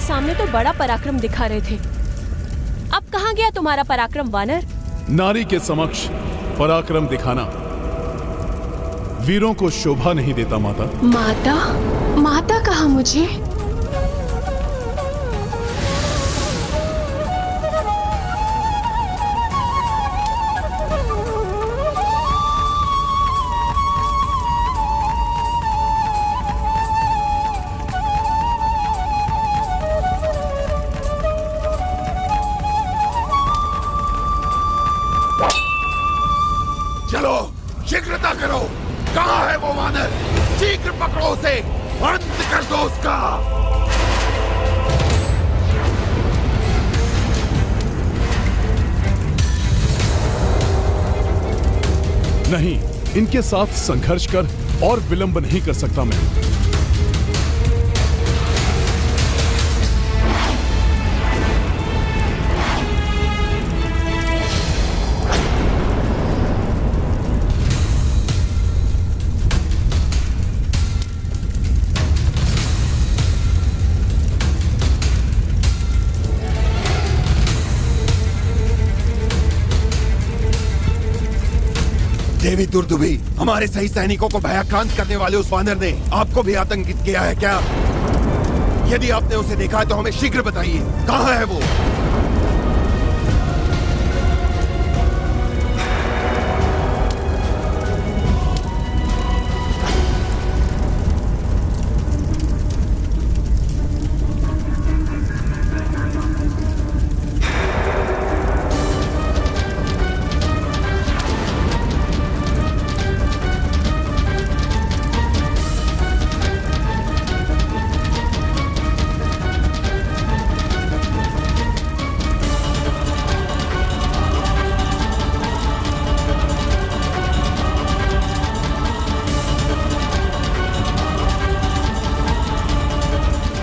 सामने तो बड़ा पराक्रम दिखा रहे थे। अब कहाँ गया तुम्हारा पराक्रम वानर? नारी के समक्ष पराक्रम दिखाना वीरों को शोभा नहीं देता माता। माता? माता कहा मुझे? चलो शीघ्रता करो, कहाँ है वो वानर? शीघ्र पकड़ो उसे, अंत कर दो उसका। नहीं, इनके साथ संघर्ष कर और विलंब नहीं कर सकता मैं। देवी दुर्दुभी, हमारे सही सैनिकों को भयाक्रांत करने वाले उस वानर ने आपको भी आतंकित किया है क्या? यदि आपने उसे देखा है तो हमें शीघ्र बताइए, कहाँ है वो?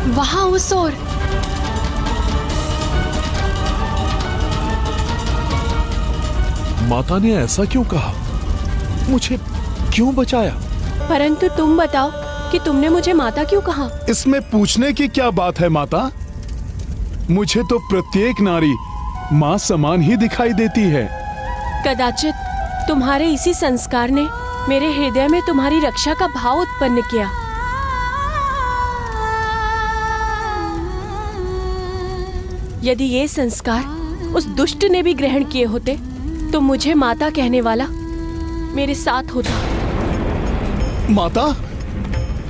वहां उस ओर। माता ने ऐसा क्यों कहा? मुझे क्यों बचाया? परंतु तुम बताओ कि तुमने मुझे माता क्यों कहा? इसमें पूछने की क्या बात है माता? मुझे तो प्रत्येक नारी माँ समान ही दिखाई देती है। कदाचित तुम्हारे इसी संस्कार ने मेरे हृदय में तुम्हारी रक्षा का भाव उत्पन्न किया। यदि ये संस्कार उस दुष्ट ने भी ग्रहण किए होते तो मुझे माता कहने वाला मेरे साथ होता। माता,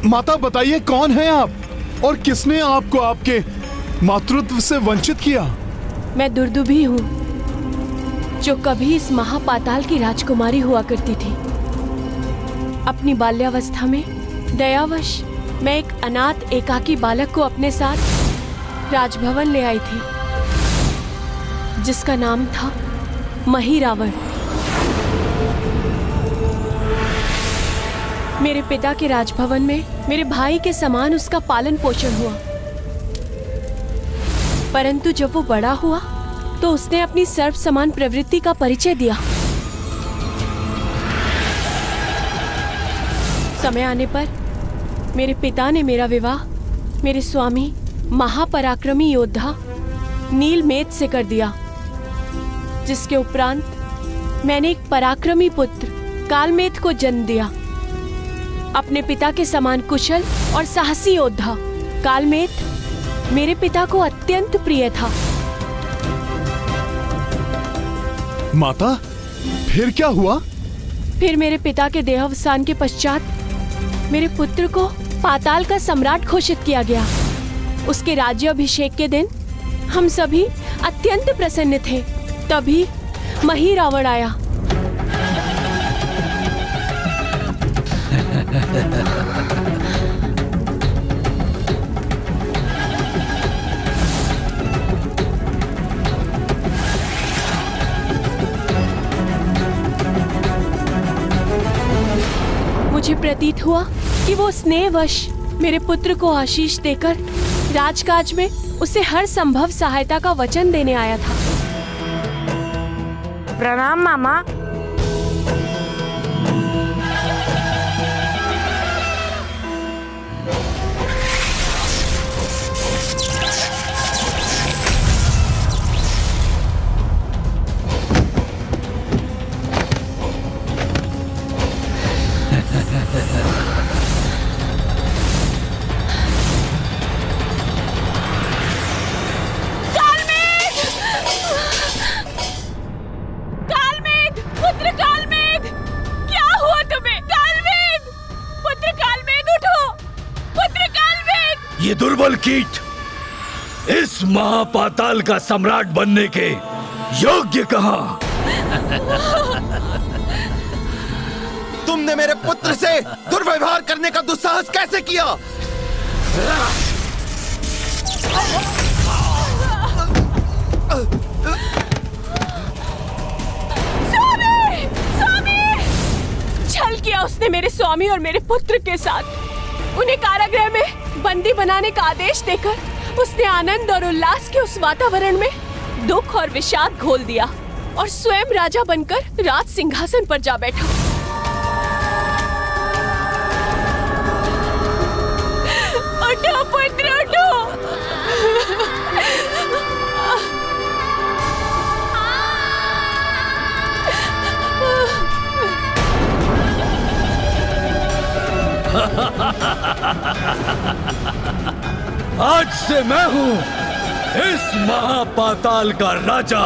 माता बताइए कौन है आप और किसने आपको आपके मातृत्व से वंचित किया? मैं दुर्दुभी हूँ, जो कभी इस महापाताल की राजकुमारी हुआ करती थी। अपनी बाल्यावस्था में दयावश मैं एक अनाथ एकाकी बालक को अपने साथ राजभवन ले आई थी, जिसका नाम था महिरावण। मेरे पिता के राजभवन में मेरे भाई के समान उसका पालन पोषण हुआ, परंतु जब वो बड़ा हुआ तो उसने अपनी सर्व समान प्रवृत्ति का परिचय दिया। समय आने पर मेरे पिता ने मेरा विवाह मेरे स्वामी महापराक्रमी योद्धा नीलमेघ से कर दिया, जिसके उपरांत मैंने एक पराक्रमी पुत्र कालमेघ को जन्म दिया। अपने पिता के समान कुशल और साहसी योद्धा कालमेघ मेरे पिता को अत्यंत प्रिय था। माता, फिर क्या हुआ? फिर मेरे पिता के देहावसान के पश्चात मेरे पुत्र को पाताल का सम्राट घोषित किया गया। उसके राज्याभिषेक के दिन हम सभी अत्यंत प्रसन्न थे। तभी महिरावण आया। मुझे प्रतीत हुआ कि वो स्नेहवश मेरे पुत्र को आशीष देकर राजकाज में उसे हर संभव सहायता का वचन देने आया था। प्रणाम मामा। ये दुर्बल कीट इस महापाताल का सम्राट बनने के योग्य कहाँ? तुमने मेरे पुत्र से दुर्व्यवहार करने का दुस्साहस कैसे किया? स्वामी! स्वामी! छल किया उसने मेरे स्वामी और मेरे पुत्र के साथ। उन्हें कारागृह में बंदी बनाने का आदेश देकर उसने आनंद और उल्लास के उस वातावरण में दुख और विषाद घोल दिया और स्वयं राजा बनकर राज सिंहासन पर जा बैठा। उठो पुत्र उठो! आज से मैं हूँ इस महापाताल का राजा।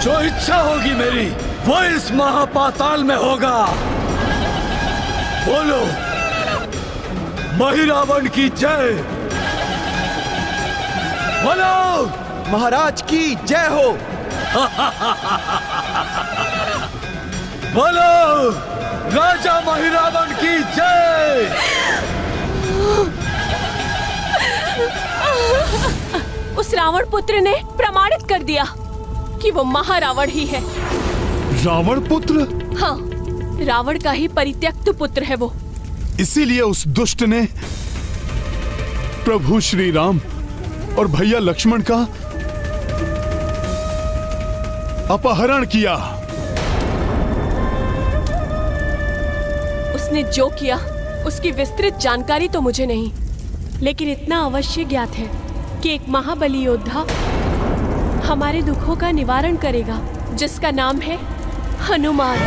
जो इच्छा होगी मेरी वो इस महापाताल में होगा। बोलो महिरावण की जय। बोलो महाराज की जय हो। बोलो राजा महिरावण की जय। उस रावण पुत्र ने प्रमाणित कर दिया कि वो महारावण ही है। रावण पुत्र? हाँ, रावण का ही परित्यक्त पुत्र है वो। इसीलिए उस दुष्ट ने प्रभु श्री राम और भैया लक्ष्मण का अपहरण किया। उसने जो किया उसकी विस्तृत जानकारी तो मुझे नहीं, लेकिन इतना अवश्य ज्ञात है कि एक महाबली योद्धा हमारे दुखों का निवारण करेगा, जिसका नाम है हनुमान।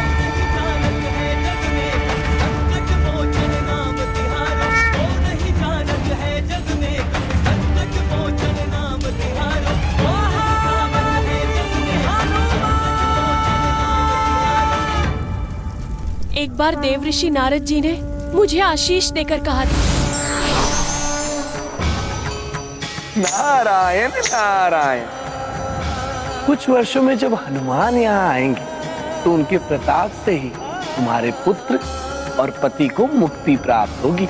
एक बार देवऋषि नारद जी ने मुझे आशीष देकर कहा था, नारायण नारायण। कुछ वर्षों में जब हनुमान यहाँ आएंगे तो उनके प्रताप से ही तुम्हारे पुत्र और पति को मुक्ति प्राप्त होगी।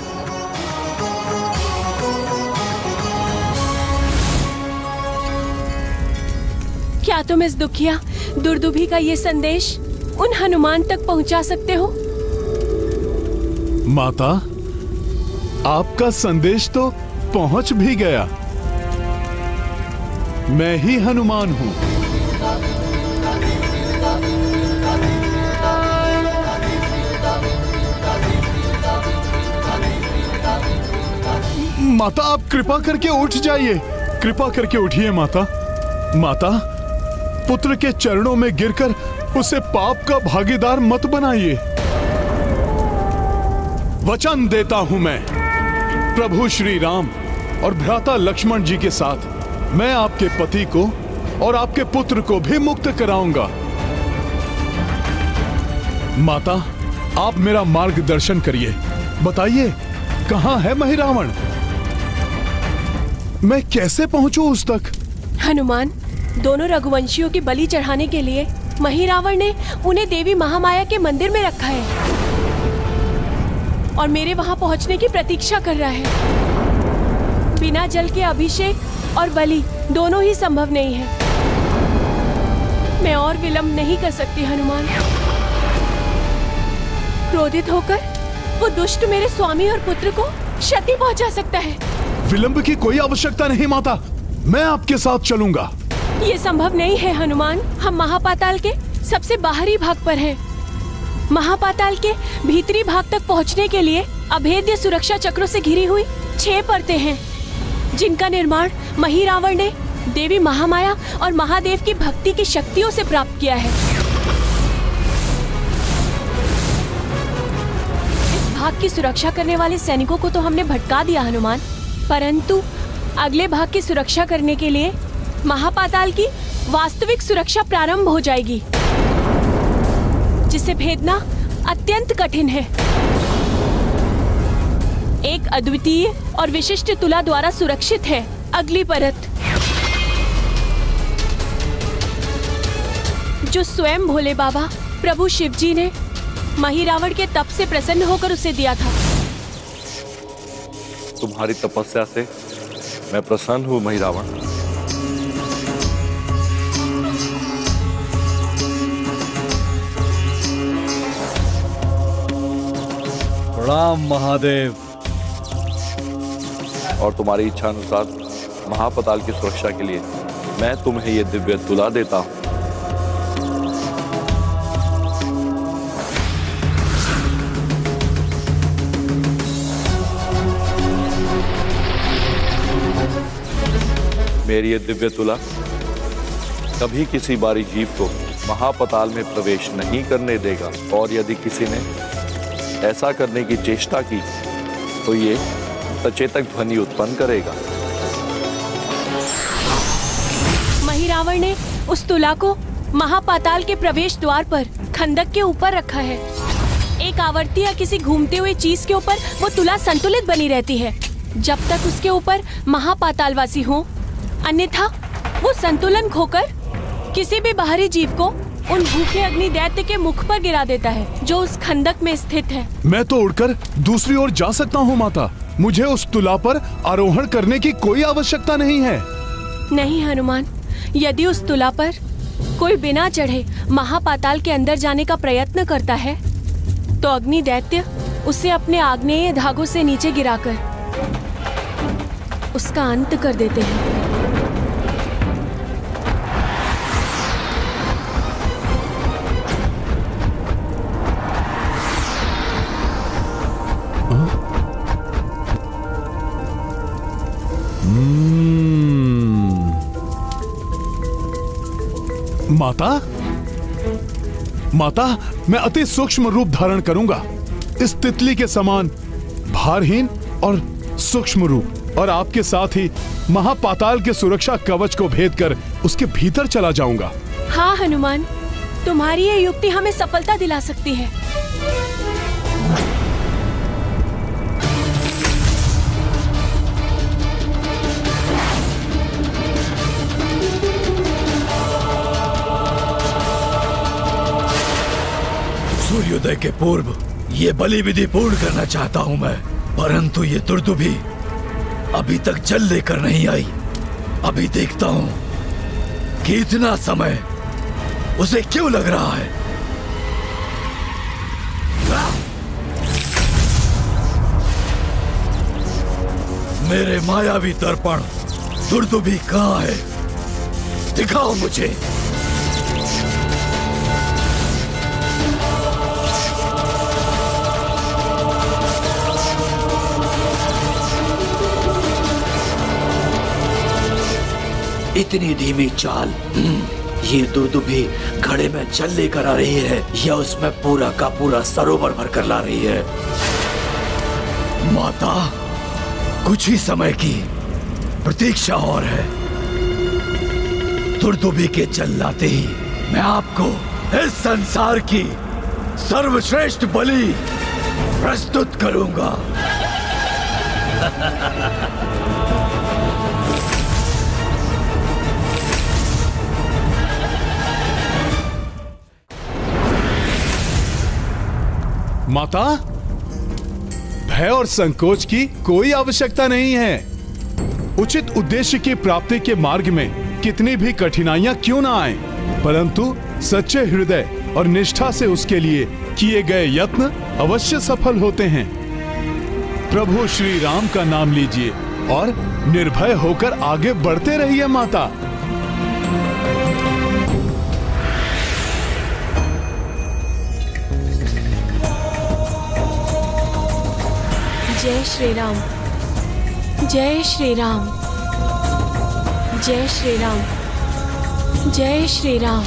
क्या तुम इस दुखिया दुर्दुभी का ये संदेश उन हनुमान तक पहुंचा सकते हो? माता, आपका संदेश तो पहुंच भी गया। मैं ही हनुमान हूं। माता, आप कृपा करके उठ जाइए। कृपा करके उठिए माता। माता, पुत्र के चरणों में गिरकर उसे पाप का भागीदार मत बनाइए। वचन देता हूं मैं प्रभु श्री राम और भ्राता लक्ष्मण जी के साथ, मैं आपके पति को और आपके पुत्र को भी मुक्त कराऊंगा। माता, आप मेरा मार्गदर्शन करिए। बताइए, कहां है महिरावण? मैं कैसे पहुंचूं उस तक? हनुमान, दोनों रघुवंशियों की बलि चढ़ाने के लिए महिरावण ने उन्हें देवी महामाया के मंदिर में रखा है और मेरे वहां पहुंचने की प्रतीक्षा कर रहा है। बिना जल के अभिषेक और बलि दोनों ही संभव नहीं है। मैं और विलंब नहीं कर सकती हनुमान। क्रोधित होकर वो दुष्ट मेरे स्वामी और पुत्र को क्षति पहुंचा सकता है। विलंब की कोई आवश्यकता नहीं माता, मैं आपके साथ चलूंगा। ये संभव नहीं है हनुमान। हम महापाताल के सबसे बाहरी भाग पर हैं। महापाताल के भीतरी भाग तक पहुंचने के लिए अभेद्य सुरक्षा चक्रों से घिरी हुई 6 परतें हैं, जिनका निर्माण महिरावण ने देवी महामाया और महादेव की भक्ति की शक्तियों से प्राप्त किया है। इस भाग की सुरक्षा करने वाले सैनिकों को तो हमने भटका दिया हनुमान, परंतु अगले भाग की सुरक्षा करने के लिए महापाताल की वास्तविक सुरक्षा प्रारंभ हो जाएगी, जिसे भेदना अत्यंत कठिन है। एक अद्वितीय और विशिष्ट तुला द्वारा सुरक्षित है। अगली परत जो स्वयं भोले बाबा प्रभु शिव जी ने महिरावण के तप से प्रसन्न होकर उसे दिया था। तुम्हारी तपस्या से मैं प्रसन्न हूं महिरावण। प्रणाम महादेव। और तुम्हारी इच्छा अनुसार महापताल की सुरक्षा के लिए मैं तुम्हें ये दिव्य तुला देता हूं। मेरी ये दिव्य तुला कभी किसी बारी जीव को महापताल में प्रवेश नहीं करने देगा, और यदि किसी ने ऐसा करने की चेष्टा की तो ये सचेतक ध्वनि उत्पन्न करेगा। महिरावण ने उस तुला को महापाताल के प्रवेश द्वार पर खंडक के ऊपर रखा है। एक आवर्ती या किसी घूमते हुए चीज के ऊपर वो तुला संतुलित बनी रहती है जब तक उसके ऊपर महापातालवासी हो, अन्यथा वो संतुलन खोकर किसी भी बाहरी जीव को उन भूखे अग्नि दैत्य के मुख पर गिरा देता है जो उस खंडक में स्थित है। मैं तो उड़कर दूसरी ओर जा सकता हूँ माता। मुझे उस तुला पर आरोहण करने की कोई आवश्यकता नहीं है। नहीं हनुमान, यदि उस तुला पर कोई बिना चढ़े महापाताल के अंदर जाने का प्रयत्न करता है तो अग्नि दैत्य उसे अपने आग्नेय धागों से नीचे गिराकर उसका अंत कर देते हैं। माता, माता, मैं अति सूक्ष्म रूप धारण करूंगा, इस तितली के समान भारहीन और सूक्ष्म रूप, और आपके साथ ही महापाताल के सुरक्षा कवच को भेद कर उसके भीतर चला जाऊंगा। हाँ हनुमान, तुम्हारी ये युक्ति हमें सफलता दिला सकती है। सूर्योदय के पूर्व ये बलि विधि पूर्ण करना चाहता हूं मैं, परंतु ये दुर्दुभी अभी तक जल लेकर नहीं आई। अभी देखता हूं कि इतना समय उसे क्यों लग रहा है। मेरे मायावी दर्पण दुर्दुभी कहां है? दिखाओ मुझे। इतनी धीमी चाल, ये दुर्दुभी घड़े में जल लेकर आ रही है या उसमें पूरा का पूरा सरोवर भरकर ला रही है? माता, कुछ ही समय की प्रतीक्षा और है। दुर्दुभी के जल लाते ही मैं आपको इस संसार की सर्वश्रेष्ठ बलि प्रस्तुत करूंगा। माता, भय और संकोच की कोई आवश्यकता नहीं है। उचित उद्देश्य की प्राप्ति के मार्ग में कितनी भी कठिनाइयां क्यों ना आए, परंतु सच्चे हृदय और निष्ठा से उसके लिए किए गए यत्न अवश्य सफल होते हैं। प्रभु श्री राम का नाम लीजिए और निर्भय होकर आगे बढ़ते रहिए माता। जय श्री राम, जय श्री राम, जय श्री राम, जय श्री राम।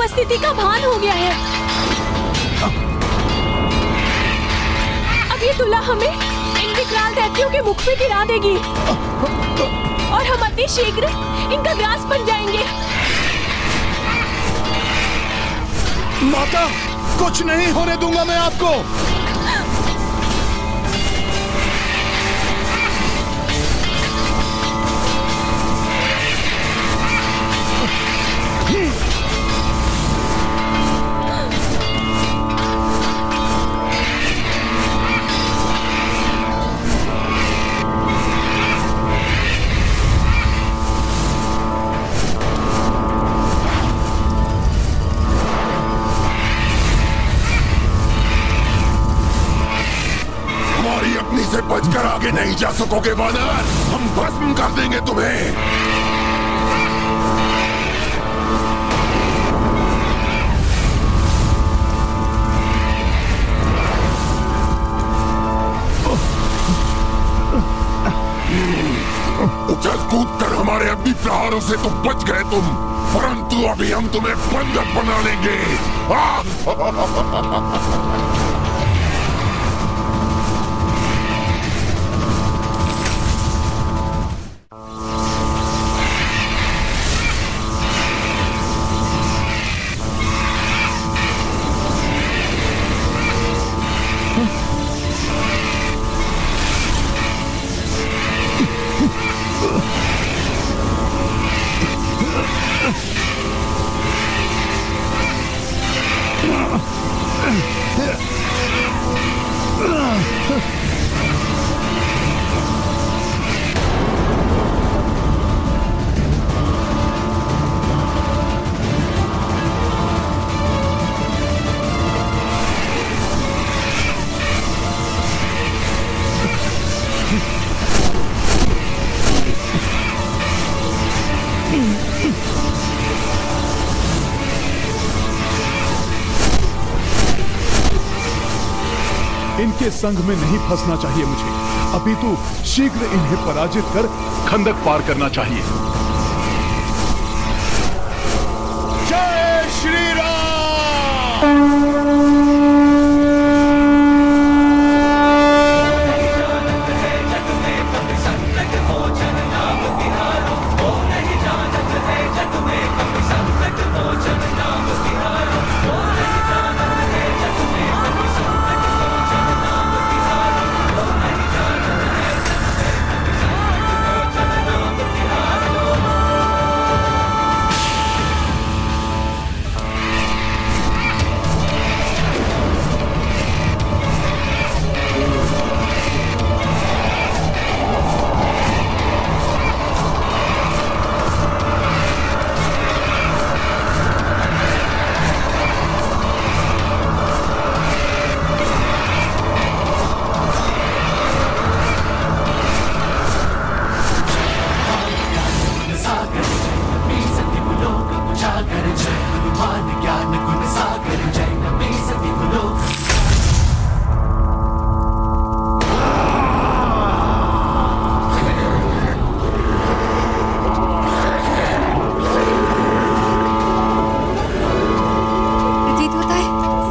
उपस्थिति का भान हो गया है। अब ये तुला हमें इन विकराल दैत्यों के मुख में गिरा देगी और हम अति शीघ्र इनका ग्रास बन जाएंगे। माता, कुछ नहीं होने दूंगा मैं आपको। हमारी अपनी से बचकर आगे नहीं जा सकोगे वानर। हम भस्म कर देंगे तुम्हें। उछल कूद कर हमारे अग्नि प्रहारों से तो बच गए तुम, परंतु अभी हम तुम्हें बंधक बना लेंगे। इनके संग में नहीं फंसना चाहिए मुझे, अपितु शीघ्र इन्हें पराजित कर खंदक पार करना चाहिए। जय श्री राम।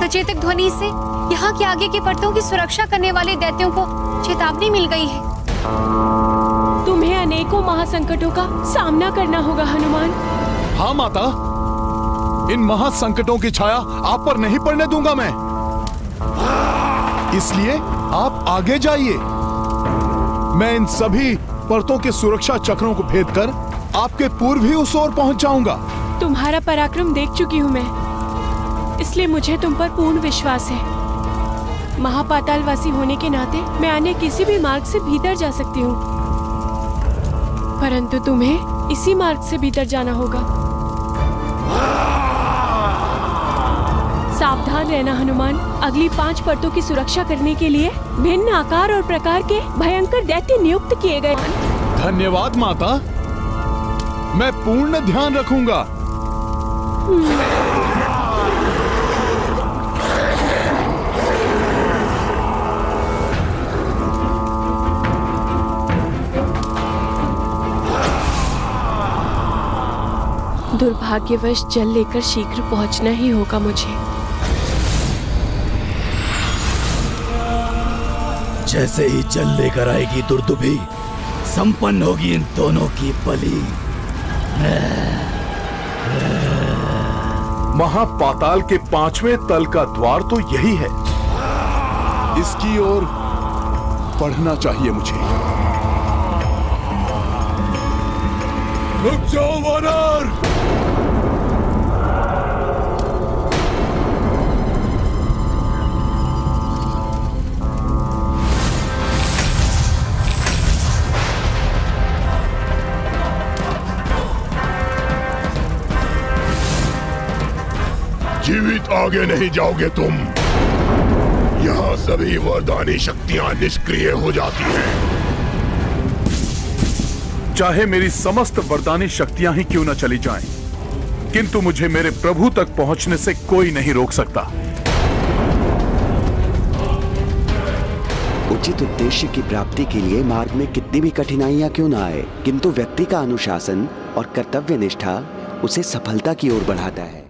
सचेतक ध्वनि से यहाँ के आगे के परतों की सुरक्षा करने वाले दैत्यों को चेतावनी मिल गई है। तुम्हें अनेकों महासंकटों का सामना करना होगा हनुमान। हाँ माता, इन महासंकटों की छाया आप पर नहीं पड़ने दूंगा मैं, इसलिए आप आगे जाइए। मैं इन सभी परतों के सुरक्षा चक्रों को भेद कर आपके पूर्व ही उस ओर पहुंच जाऊंगा। तुम्हारा पराक्रम देख चुकी हूँ मैं, इसलिए मुझे तुम पर पूर्ण विश्वास है। महापातालवासी होने के नाते मैं अन्य किसी भी मार्ग से भीतर जा सकती हूँ, परंतु तुम्हें इसी मार्ग से भीतर जाना होगा। सावधान रहना हनुमान। अगली 5 परतों की सुरक्षा करने के लिए भिन्न आकार और प्रकार के भयंकर दैत्य नियुक्त किए गए। धन्यवाद माता, मैं पूर्ण ध्यान रखूंगा। दुर्भाग्यवश जल लेकर शीघ्र पहुंचना ही होगा मुझे। जैसे ही जल लेकर आएगी दुर्दुभी, संपन्न होगी इन दोनों की बलि। महापाताल के 5वें तल का द्वार तो यही है। इसकी ओर बढ़ना चाहिए मुझे। रुक जाओ वानर! जीवित आगे नहीं जाओगे तुम। यहाँ सभी वरदानी शक्तियां निष्क्रिय हो जाती हैं। चाहे मेरी समस्त वरदानी शक्तियां ही क्यों न चली जाएं, किंतु मुझे मेरे प्रभु तक पहुंचने से कोई नहीं रोक सकता। उचित उद्देश्य की प्राप्ति के लिए मार्ग में कितनी भी कठिनाइयां क्यों न आए, किंतु व्यक्ति का अनुशासन और कर्तव्य निष्ठा उसे सफलता की ओर बढ़ाता है।